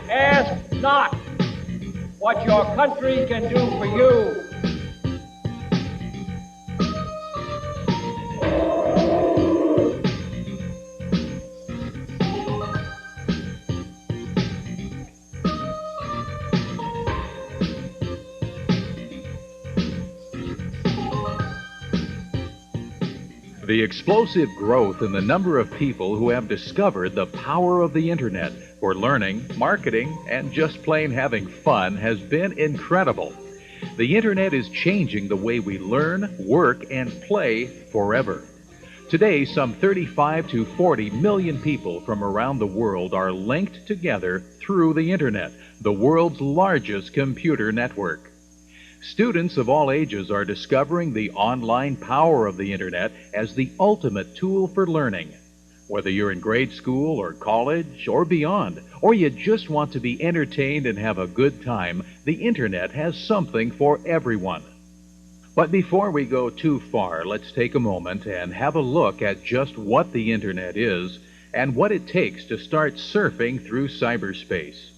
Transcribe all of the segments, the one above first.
Ask not what your country can do for you. The explosive growth in the number of people who have discovered the power of the internet for learning, marketing, and just plain having fun has been incredible. The internet is changing the way we learn, work, and play forever. Today, some 35 to 40 million people from around the world are linked together through the internet, the world's largest computer network. Students of all ages are discovering the online power of the internet as the ultimate tool for learning. Whether you're in grade school or college or beyond, or you just want to be entertained and have a good time, the internet has something for everyone. But before we go too far, let's take a moment and have a look at just what the internet is and what it takes to start surfing through cyberspace.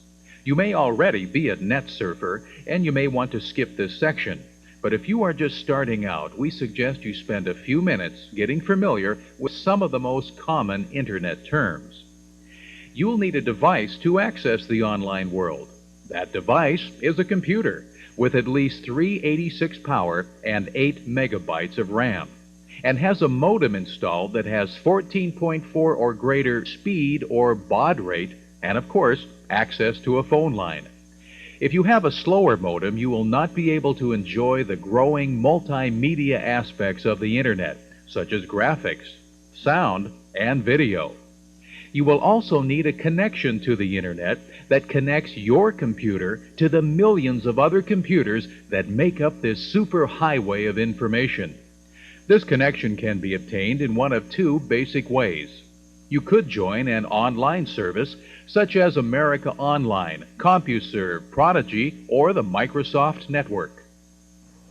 You may already be a net surfer, and you may want to skip this section. But if you are just starting out, we suggest you spend a few minutes getting familiar with some of the most common internet terms. You will need a device to access the online world. That device is a computer with at least 386 power and 8 megabytes of RAM, and has a modem installed that has 14.4 or greater speed or baud rate, and of course, access to a phone line. If you have a slower modem, you will not be able to enjoy the growing multimedia aspects of the internet, such as graphics, sound, and video. You will also need a connection to the internet that connects your computer to the millions of other computers that make up this superhighway of information. This connection can be obtained in one of two basic ways. You could join an online service such as America Online, CompuServe, Prodigy, or the Microsoft Network.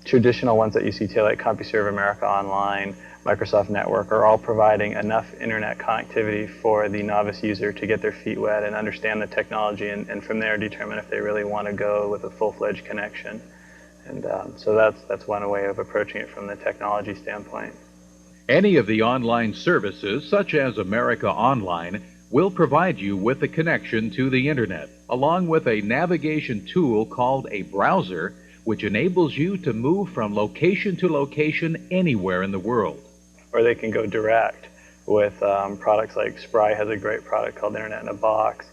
Traditional ones that you see today, like CompuServe, America Online, Microsoft Network, are all providing enough internet connectivity for the novice user to get their feet wet and understand the technology, and from there determine if they really want to go with a full-fledged connection. And so that's one way of approaching it from the technology standpoint. Any of the online services, such as America Online, will provide you with a connection to the internet, along with a navigation tool called a browser, which enables you to move from location to location anywhere in the world. Or they can go direct with products like Spry has a great product called Internet in a Box.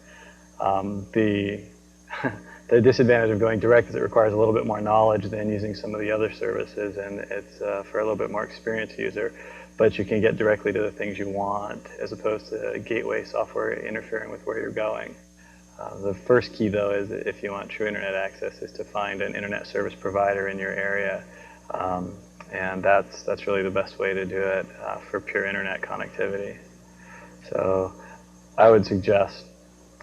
The disadvantage of going direct is it requires a little bit more knowledge than using some of the other services, and it's for a little bit more experienced user. But you can get directly to the things you want, as opposed to gateway software interfering with where you're going. The first key, though, is if you want true internet access, is to find an internet service provider in your area, and that's really the best way to do it for pure internet connectivity. So I would suggest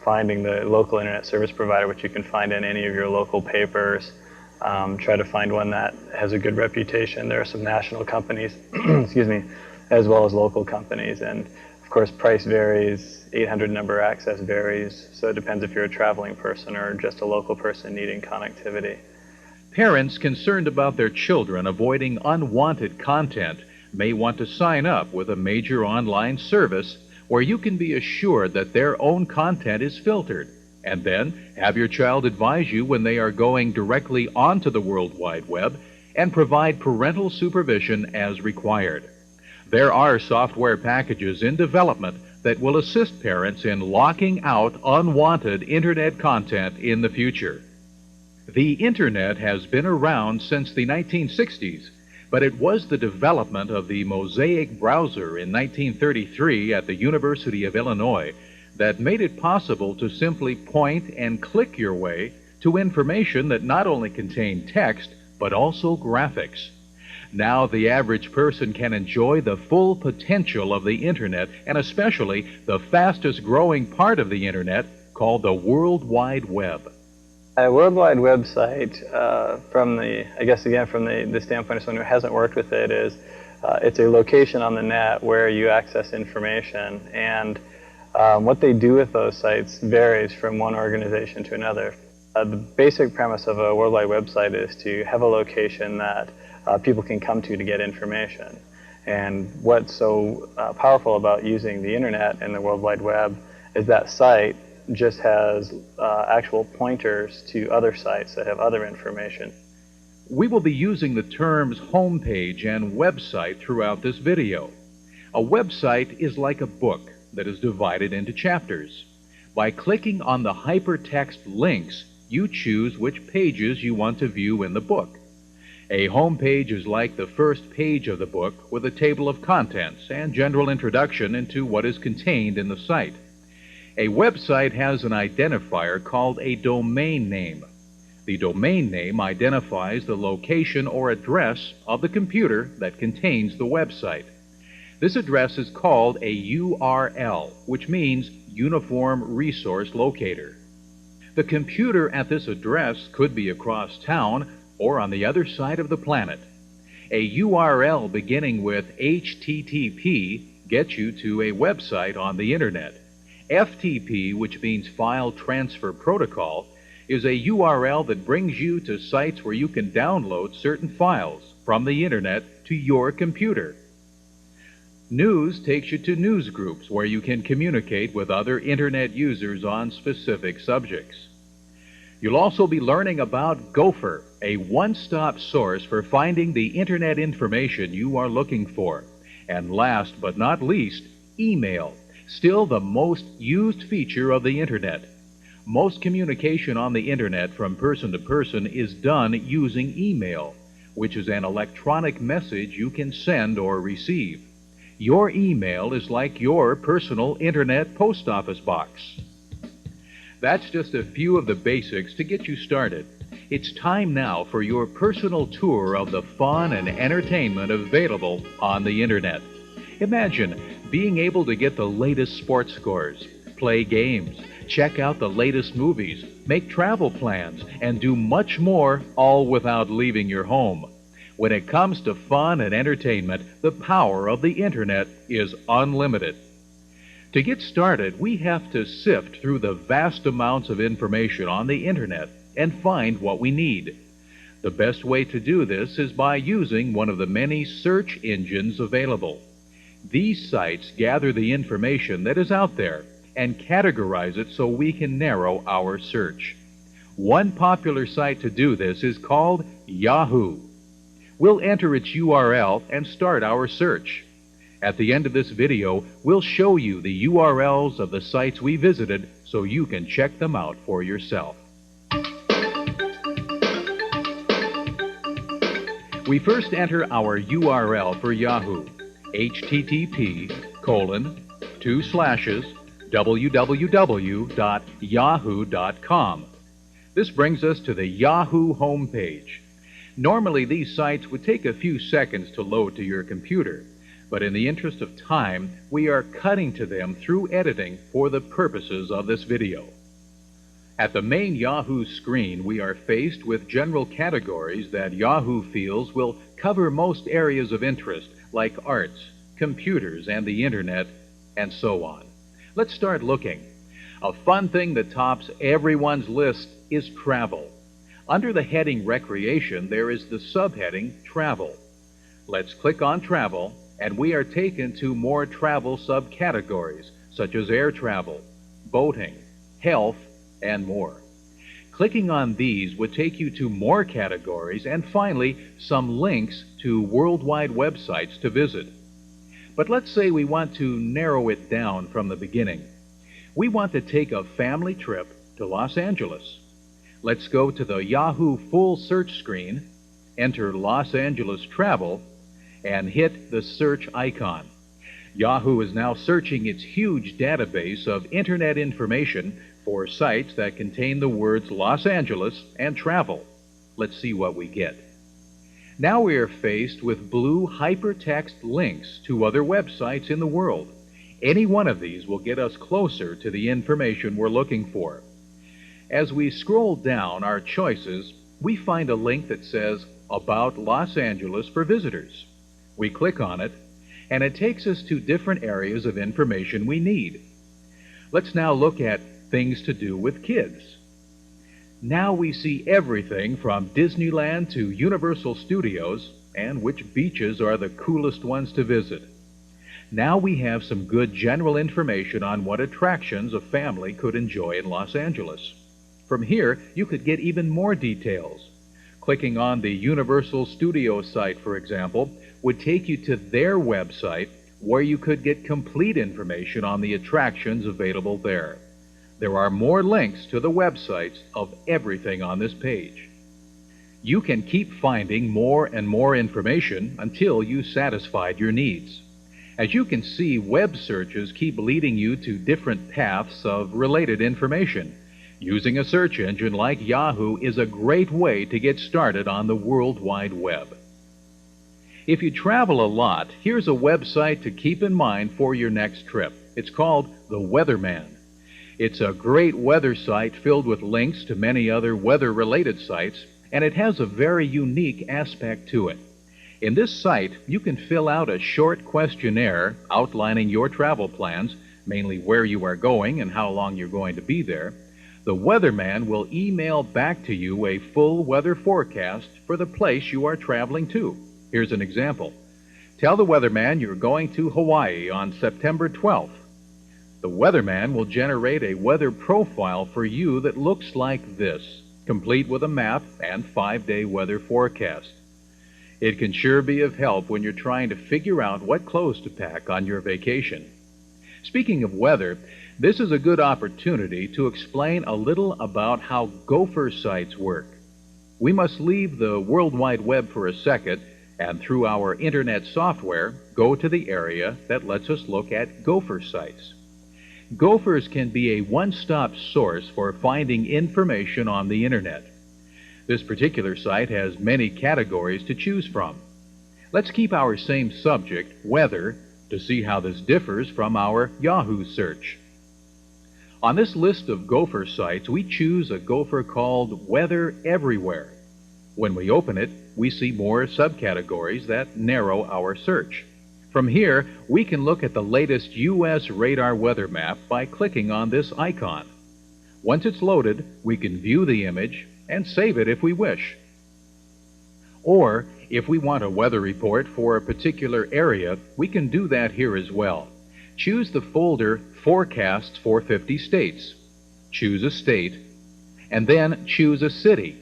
finding the local internet service provider, which you can find in any of your local papers. Try to find one that has a good reputation. There are some national companies, excuse me, as well as local companies, and of course price varies, 800 number access varies, so it depends if you're a traveling person or just a local person needing connectivity. Parents concerned about their children avoiding unwanted content may want to sign up with a major online service where you can be assured that their own content is filtered, and then have your child advise you when they are going directly onto the World Wide Web and provide parental supervision as required. There are software packages in development that will assist parents in locking out unwanted internet content in the future. The internet has been around since the 1960s, but it was the development of the Mosaic browser in 1933 at the University of Illinois that made it possible to simply point and click your way to information that not only contained text, but also graphics. Now the average person can enjoy the full potential of the internet, and especially the fastest growing part of the internet, called the World Wide Web. A World Wide Web site, from the standpoint of someone who hasn't worked with it, is it's a location on the net where you access information, and What they do with those sites varies from one organization to another. The basic premise of a World Wide Web site is to have a location that people can come to get information. And what's so powerful about using the internet and the World Wide Web is that site just has actual pointers to other sites that have other information. We will be using the terms homepage and website throughout this video. A website is like a book that is divided into chapters. By clicking on the hypertext links, you choose which pages you want to view in the book. A homepage is like the first page of the book with a table of contents and general introduction into what is contained in the site. A website has an identifier called a domain name. The domain name identifies the location or address of the computer that contains the website. This address is called a URL, which means Uniform Resource Locator. The computer at this address could be across town or on the other side of the planet. A URL beginning with HTTP gets you to a website on the internet. FTP, which means File Transfer Protocol, is a URL that brings you to sites where you can download certain files from the internet to your computer. News takes you to news groups where you can communicate with other internet users on specific subjects. You'll also be learning about Gopher, a one-stop source for finding the internet information you are looking for. And last but not least, email, still the most used feature of the internet. Most communication on the internet from person to person is done using email, which is an electronic message you can send or receive. Your email is like your personal internet post office box. That's just a few of the basics to get you started. It's time now for your personal tour of the fun and entertainment available on the internet. Imagine being able to get the latest sports scores, play games, check out the latest movies, make travel plans, and do much more, all without leaving your home. When it comes to fun and entertainment, the power of the internet is unlimited. To get started, we have to sift through the vast amounts of information on the internet and find what we need. The best way to do this is by using one of the many search engines available. These sites gather the information that is out there and categorize it so we can narrow our search. One popular site to do this is called Yahoo. We'll enter its URL and start our search. At the end of this video, we'll show you the URLs of the sites we visited so you can check them out for yourself. We first enter our URL for Yahoo, http://www.yahoo.com. This brings us to the Yahoo homepage. Normally, these sites would take a few seconds to load to your computer, but in the interest of time, we are cutting to them through editing for the purposes of this video. At the main Yahoo screen, we are faced with general categories that Yahoo feels will cover most areas of interest, like arts, computers, and the internet, and so on. Let's start looking. A fun thing that tops everyone's list is travel. Under the heading Recreation, there is the subheading Travel. Let's click on Travel, and we are taken to more travel subcategories, such as air travel, boating, health, and more. Clicking on these would take you to more categories and finally some links to worldwide websites to visit. But let's say we want to narrow it down from the beginning. We want to take a family trip to Los Angeles. Let's go to the Yahoo full search screen, enter Los Angeles Travel, and hit the search icon. Yahoo is now searching its huge database of internet information for sites that contain the words Los Angeles and travel. Let's see what we get. Now we are faced with blue hypertext links to other websites in the world. Any one of these will get us closer to the information we're looking for. As we scroll down our choices, we find a link that says About Los Angeles for Visitors. We click on it, and it takes us to different areas of information we need. Let's now look at things to do with kids. Now we see everything from Disneyland to Universal Studios and which beaches are the coolest ones to visit. Now we have some good general information on what attractions a family could enjoy in Los Angeles. From here, you could get even more details. Clicking on the Universal Studios site, for example, would take you to their website where you could get complete information on the attractions available there. There are more links to the websites of everything on this page. You can keep finding more and more information until you've satisfied your needs. As you can see, web searches keep leading you to different paths of related information. Using a search engine like Yahoo is a great way to get started on the World Wide Web. If you travel a lot, here's a website to keep in mind for your next trip. It's called The Weatherman. It's a great weather site filled with links to many other weather-related sites, and it has a very unique aspect to it. In this site, you can fill out a short questionnaire outlining your travel plans, mainly where you are going and how long you're going to be there. The Weatherman will email back to you a full weather forecast for the place you are traveling to. Here's an example. Tell the Weatherman you're going to Hawaii on September 12th. The Weatherman will generate a weather profile for you that looks like this, complete with a map and 5-day weather forecast. It can sure be of help when you're trying to figure out what clothes to pack on your vacation. Speaking of weather, this is a good opportunity to explain a little about how gopher sites work. We must leave the World Wide Web for a second and through our internet software go to the area that lets us look at gopher sites. Gophers can be a one-stop source for finding information on the internet. This particular site has many categories to choose from. Let's keep our same subject, weather, to see how this differs from our Yahoo search. On this list of gopher sites, we choose a gopher called Weather Everywhere. When we open it, we see more subcategories that narrow our search. From here, we can look at the latest U.S. radar weather map by clicking on this icon. Once it's loaded, we can view the image and save it if we wish. Or, if we want a weather report for a particular area, we can do that here as well. Choose the folder Forecasts for 50 States. Choose a state, and then choose a city.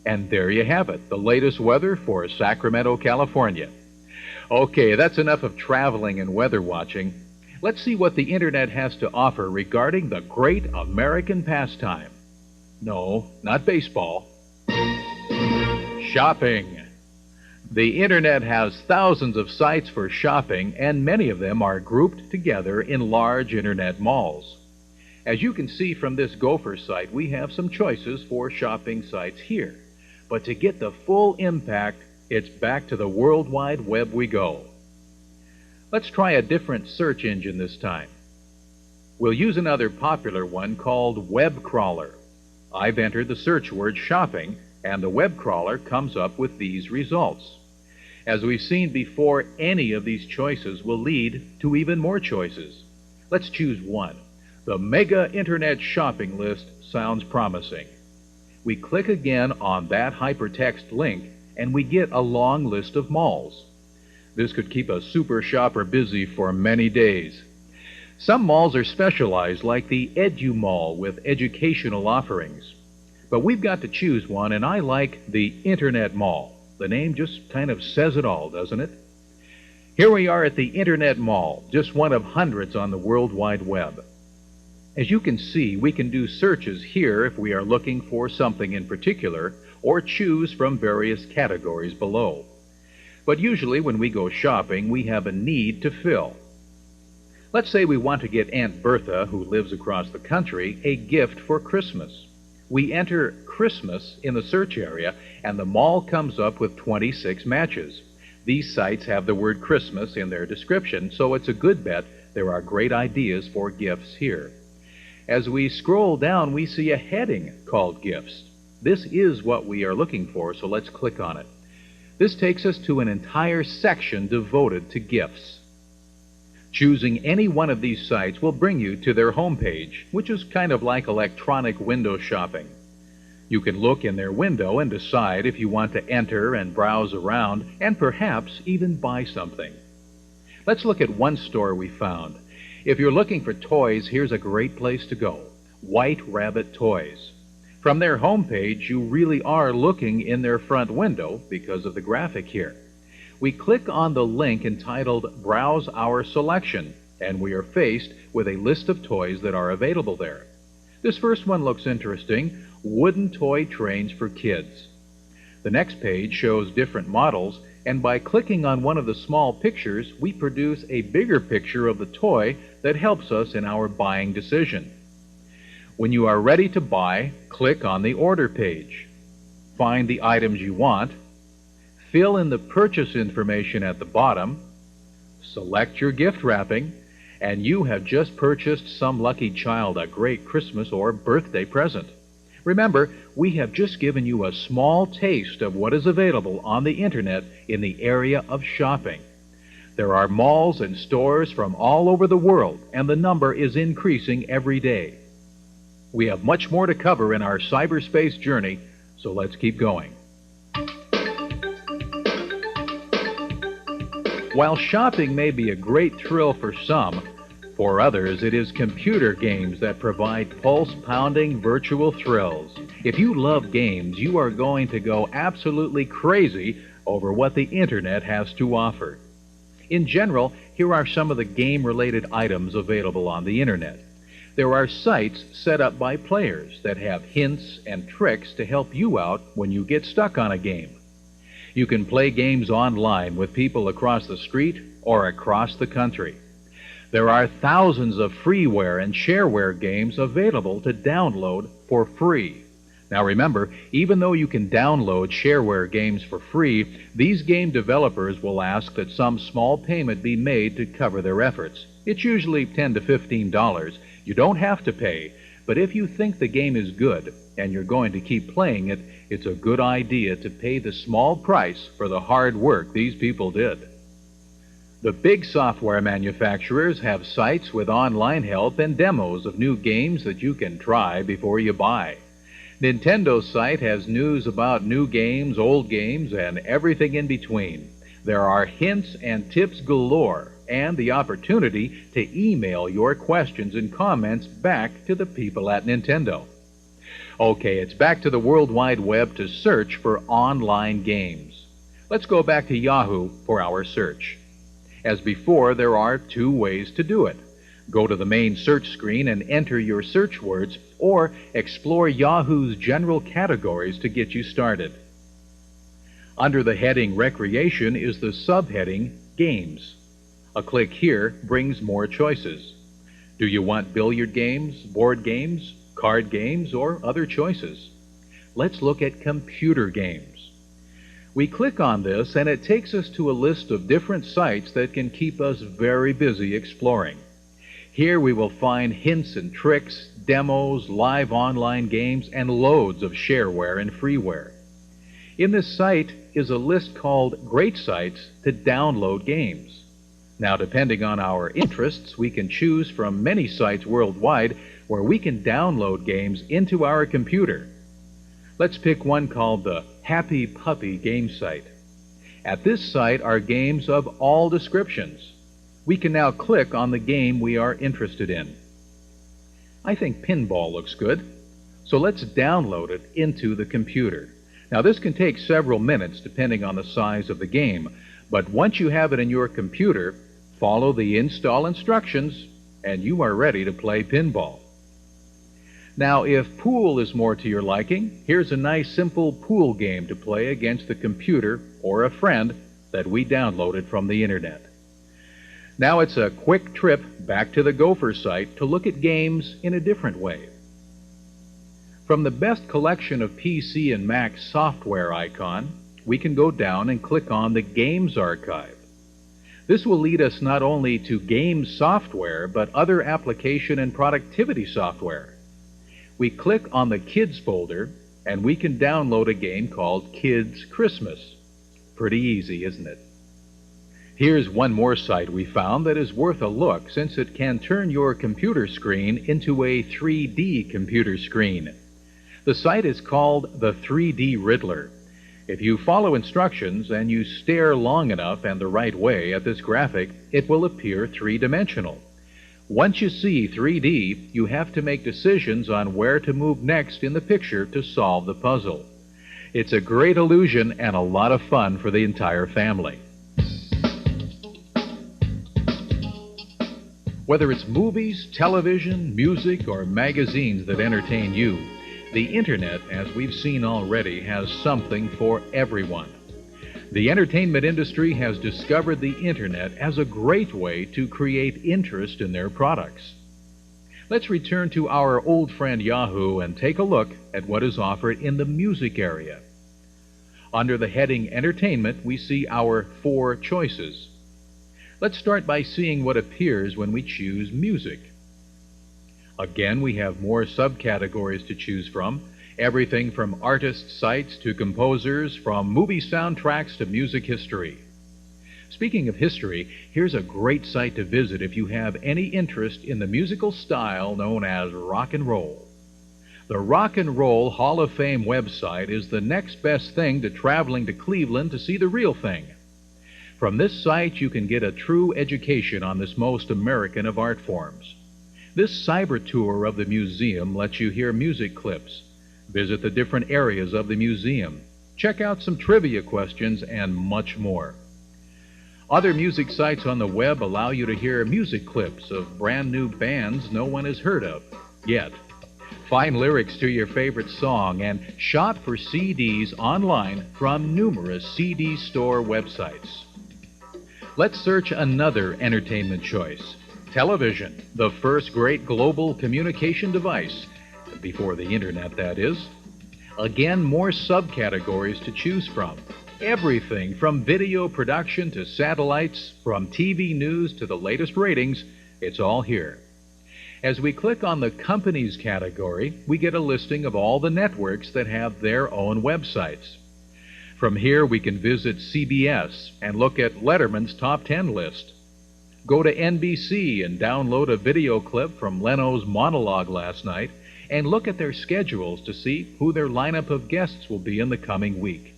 And there you have it, the latest weather for Sacramento, California. Okay, that's enough of traveling and weather watching. Let's see what the internet has to offer regarding the great American pastime. No, not baseball. Shopping. The internet has thousands of sites for shopping, and many of them are grouped together in large internet malls. As you can see from this Gopher site, we have some choices for shopping sites here. But to get the full impact, it's back to the World Wide Web we go. Let's try a different search engine this time. We'll use another popular one called Web Crawler. I've entered the search word shopping, and the web crawler comes up with these results. As we've seen before, any of these choices will lead to even more choices. Let's choose one. The Mega Internet Shopping List sounds promising. We click again on that hypertext link, and we get a long list of malls. This could keep a super shopper busy for many days. Some malls are specialized, like the Edu Mall with educational offerings. But we've got to choose one, and I like the Internet Mall. The name just kind of says it all, doesn't it? Here we are at the Internet Mall, just one of hundreds on the World Wide Web. As you can see, we can do searches here if we are looking for something in particular, or choose from various categories below. But usually when we go shopping, we have a need to fill. Let's say we want to get Aunt Bertha, who lives across the country, a gift for Christmas. We enter Christmas in the search area, and the mall comes up with 26 matches. These sites have the word Christmas in their description, so it's a good bet there are great ideas for gifts here. As we scroll down, we see a heading called Gifts. This is what we are looking for, so let's click on it. This takes us to an entire section devoted to gifts. Choosing any one of these sites will bring you to their homepage, which is kind of like electronic window shopping. You can look in their window and decide if you want to enter and browse around and perhaps even buy something. Let's look at one store we found. If you're looking for toys, here's a great place to go. White Rabbit Toys. From their homepage, you really are looking in their front window because of the graphic here. We click on the link entitled Browse Our Selection, and we are faced with a list of toys that are available there. This first one looks interesting, wooden toy trains for kids. The next page shows different models, and by clicking on one of the small pictures, we produce a bigger picture of the toy that helps us in our buying decision. When you are ready to buy, click on the order page. Find the items you want, fill in the purchase information at the bottom, select your gift wrapping, and you have just purchased some lucky child a great Christmas or birthday present. Remember, we have just given you a small taste of what is available on the internet in the area of shopping. There are malls and stores from all over the world, and the number is increasing every day. We have much more to cover in our cyberspace journey, so let's keep going. While shopping may be a great thrill for some, for others it is computer games that provide pulse-pounding virtual thrills. If you love games, you are going to go absolutely crazy over what the internet has to offer. In general, here are some of the game-related items available on the internet. There are sites set up by players that have hints and tricks to help you out when you get stuck on a game. You can play games online with people across the street or across the country. There are thousands of freeware and shareware games available to download for free. Now remember, even though you can download shareware games for free, these game developers will ask that some small payment be made to cover their efforts. It's usually $10 to $15. You don't have to pay, but if you think the game is good and you're going to keep playing it, it's a good idea to pay the small price for the hard work these people did. The big software manufacturers have sites with online help and demos of new games that you can try before you buy. Nintendo's site has news about new games, old games, and everything in between. There are hints and tips galore, and the opportunity to email your questions and comments back to the people at Nintendo. Okay, it's back to the World Wide Web to search for online games. Let's go back to Yahoo for our search. As before, there are two ways to do it. Go to the main search screen and enter your search words, or explore Yahoo's general categories to get you started. Under the heading Recreation is the subheading Games. A click here brings more choices. Do you want billiard games, board games, card games, or other choices? Let's look at computer games. We click on this and it takes us to a list of different sites that can keep us very busy exploring. Here we will find hints and tricks, demos, live online games, and loads of shareware and freeware. In this site is a list called Great Sites to Download Games. Now, depending on our interests, we can choose from many sites worldwide where we can download games into our computer. Let's pick one called the Happy Puppy game site. At this site are games of all descriptions. We can now click on the game we are interested in. I think pinball looks good, so let's download it into the computer. Now, this can take several minutes depending on the size of the game, but once you have it in your computer, follow the install instructions and you are ready to play pinball. Now, if pool is more to your liking, here's a nice simple pool game to play against the computer or a friend that we downloaded from the internet. Now it's a quick trip back to the Gopher site to look at games in a different way. From the best collection of PC and Mac software icon, we can go down and click on the Games Archive. This will lead us not only to game software, but other application and productivity software. We click on the Kids folder, and we can download a game called Kids Christmas. Pretty easy, isn't it? Here's one more site we found that is worth a look since it can turn your computer screen into a 3D computer screen. The site is called the 3D Riddler. If you follow instructions and you stare long enough and the right way at this graphic, it will appear three-dimensional. Once you see 3D, you have to make decisions on where to move next in the picture to solve the puzzle. It's a great illusion and a lot of fun for the entire family. Whether it's movies, television, music, or magazines that entertain you, the Internet, as we've seen already, has something for everyone. The entertainment industry has discovered the Internet as a great way to create interest in their products. Let's return to our old friend Yahoo and take a look at what is offered in the music area. Under the heading Entertainment, we see our 4 choices. Let's start by seeing what appears when we choose Music. Again, we have more subcategories to choose from, everything from artist sites to composers, from movie soundtracks to music history. Speaking of history, here's a great site to visit if you have any interest in the musical style known as rock and roll. The Rock and Roll Hall of Fame website is the next best thing to traveling to Cleveland to see the real thing. From this site, you can get a true education on this most American of art forms. This cyber tour of the museum lets you hear music clips, visit the different areas of the museum, check out some trivia questions, and much more. Other music sites on the web allow you to hear music clips of brand new bands no one has heard of yet. Find lyrics to your favorite song and shop for CDs online from numerous CD store websites. Let's search another entertainment choice. Television, the first great global communication device, before the Internet, that is. Again, more subcategories to choose from. Everything from video production to satellites, from TV news to the latest ratings, it's all here. As we click on the Companies category, we get a listing of all the networks that have their own websites. From here, we can visit CBS and look at Letterman's Top 10 list. Go to NBC and download a video clip from Leno's monologue last night and look at their schedules to see who their lineup of guests will be in the coming week.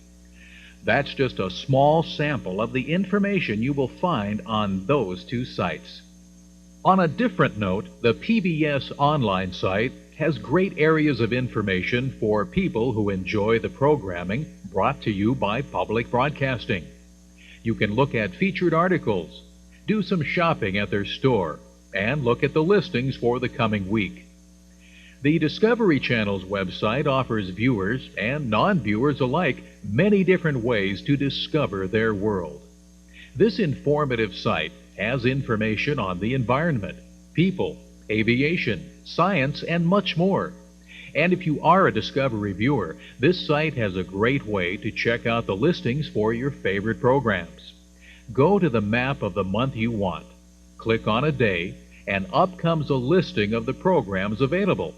That's just a small sample of the information you will find on those 2 sites. On a different note, the PBS online site has great areas of information for people who enjoy the programming brought to you by public broadcasting. You can look at featured articles, do some shopping at their store, and look at the listings for the coming week. The Discovery Channel's website offers viewers and non-viewers alike many different ways to discover their world. This informative site has information on the environment, people, aviation, science, and much more. And if you are a Discovery viewer, this site has a great way to check out the listings for your favorite programs. Go to the map of the month you want, click on a day, and up comes a listing of the programs available.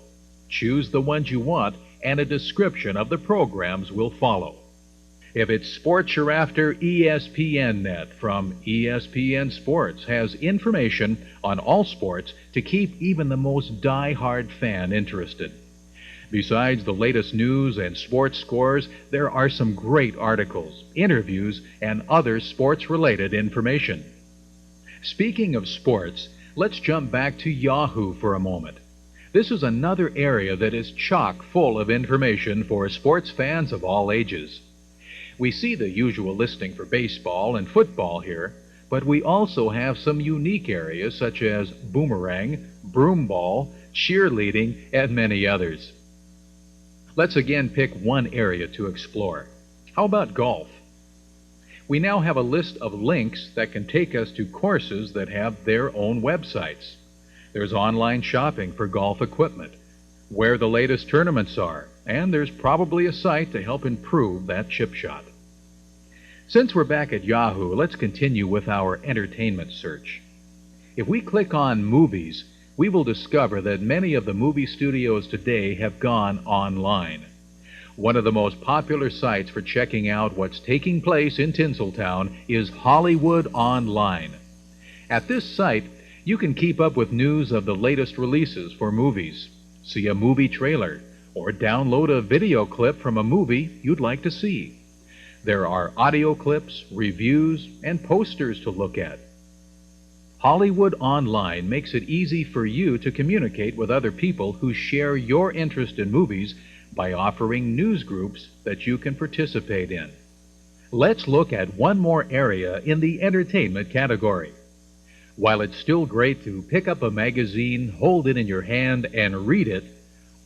Choose the ones you want, and a description of the programs will follow. If it's sports you're after, ESPNnet from ESPN Sports has information on all sports to keep even the most die-hard fan interested. Besides the latest news and sports scores, there are some great articles, interviews, and other sports-related information. Speaking of sports, let's jump back to Yahoo for a moment. This is another area that is chock full of information for sports fans of all ages. We see the usual listing for baseball and football here, but we also have some unique areas such as boomerang, broomball, cheerleading, and many others. Let's again pick one area to explore. How about golf? We now have a list of links that can take us to courses that have their own websites. There's online shopping for golf equipment, where the latest tournaments are, and there's probably a site to help improve that chip shot. Since we're back at Yahoo, let's continue with our entertainment search. If we click on Movies, we will discover that many of the movie studios today have gone online. One of the most popular sites for checking out what's taking place in Tinseltown is Hollywood Online. At this site, you can keep up with news of the latest releases for movies, see a movie trailer, or download a video clip from a movie you'd like to see. There are audio clips, reviews, and posters to look at. Hollywood Online makes it easy for you to communicate with other people who share your interest in movies by offering news groups that you can participate in. Let's look at one more area in the entertainment category. While it's still great to pick up a magazine, hold it in your hand, and read it,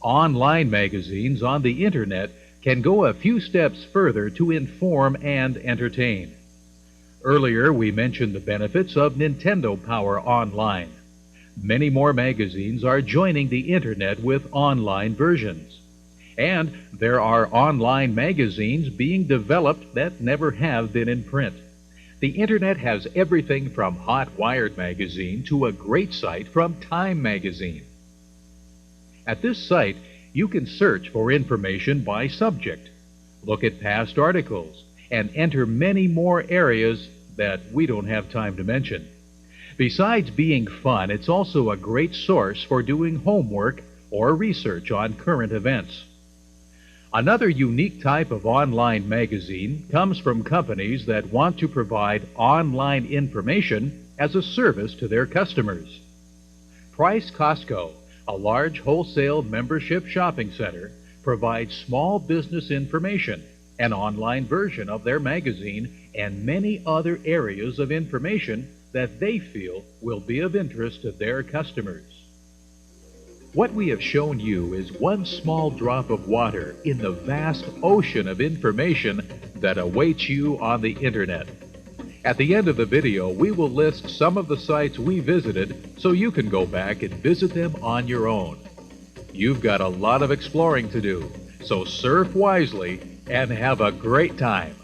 online magazines on the internet can go a few steps further to inform and entertain. Earlier, we mentioned the benefits of Nintendo Power Online. Many more magazines are joining the internet with online versions. And there are online magazines being developed that never have been in print. The internet has everything from Hot Wired magazine to a great site from Time magazine. At this site, you can search for information by subject, look at past articles, and enter many more areas that we don't have time to mention. Besides being fun, it's also a great source for doing homework or research on current events. Another unique type of online magazine comes from companies that want to provide online information as a service to their customers. Price Costco, a large wholesale membership shopping center, provides small business information, an online version of their magazine, and many other areas of information that they feel will be of interest to their customers. What we have shown you is one small drop of water in the vast ocean of information that awaits you on the internet. At the end of the video, we will list some of the sites we visited so you can go back and visit them on your own. You've got a lot of exploring to do, so surf wisely and have a great time.